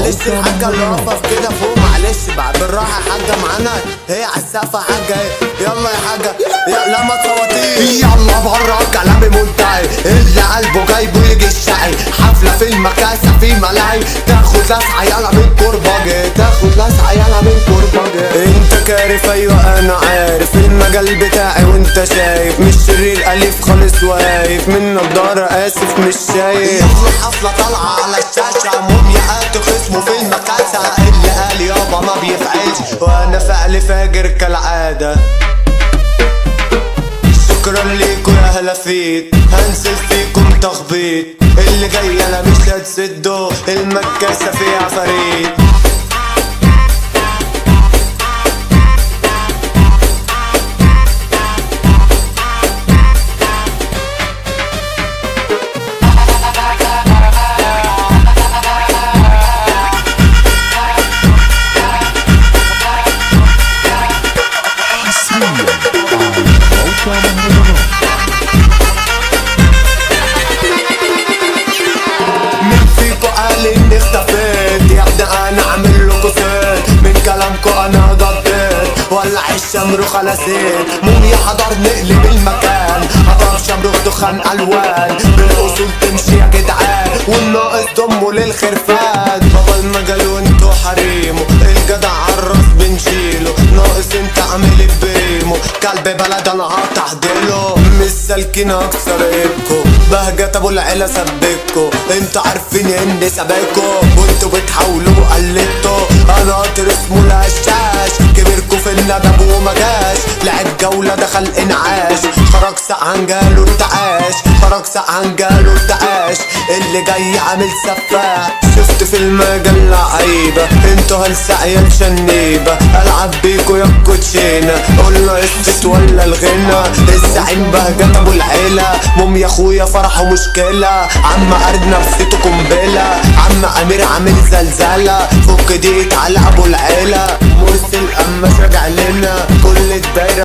معلش الحاجة اللي واقفة كده فوق، معلش بقى بالراحة يا حاجة معانا، هي عالسقفة حاجة، يلا يا حاجة لا ما تصوتيش. يلا بره كلامي منتهي، اللي قلبه جايبه يجي الشقي، حفلة في المكاسة في ملاهي، تاخد لسعة يلا من كرباجي، تاخد لسعة يلا من كرباجي. انت كارف ايوه انا عارف المجال بتاعي وانت شايف، مش شرير الف خالص واقف من نضارة اسف مش شايف. يلا حفلة طالعة على الشاشة، مومياءات خصمه في المكاسة، اللي قال يابا ما بيفعلش وانا فعل فاجر كالعادة. شكرا ليكوا يا هلافيت، هنزل فيكم تخبيط، اللي جاي انا مش هتسده، المكاسة فيها عفاريت. مين فيكو قال اني اختفيت؟ يا ابني انا عامل لكو سيت، من كلامكو انا ضديت، ولع الشمروخ على زيت، موميا حضر نقلب المكان، حضر شمروخ دخان الوان، بالاصول تمشي يا جدعان، والناقص ضمه للخرفان. بابا المجال وانتو حريمه، الجدع عالراس بنشيله، ناقص انت عامل بريمو، كلب بلد انا هتحضيله، مش سالكين اكسر ايدكو، بهجت ابو العيله سبكو، انتوا عارفين اني سابقكو، وانتوا بتحاولوا قلدتوا، انا قطر اسمه الهشاش، كبركو في الندب وما جاش، لعب جوله دخل انعاش، خرج سقعان جاله ارتعاش، خرج سقعان جاله ارتعاش، اللي جاي عامل سفاح، شفت في المجال لعيبه، انتوا هالسعيه مشنيبه، العب بيكو يا كوتشينه، قولنا قصه ولا الغنى، الزعيم بهجت ابو العيله، موميا اخويا فرحه مشكله، عم ارد نفسيته قنبله، عم امير عامل زلزله، فك دقيقة على ابو العيله، مرسل قماش راجع لنا كل الدايره.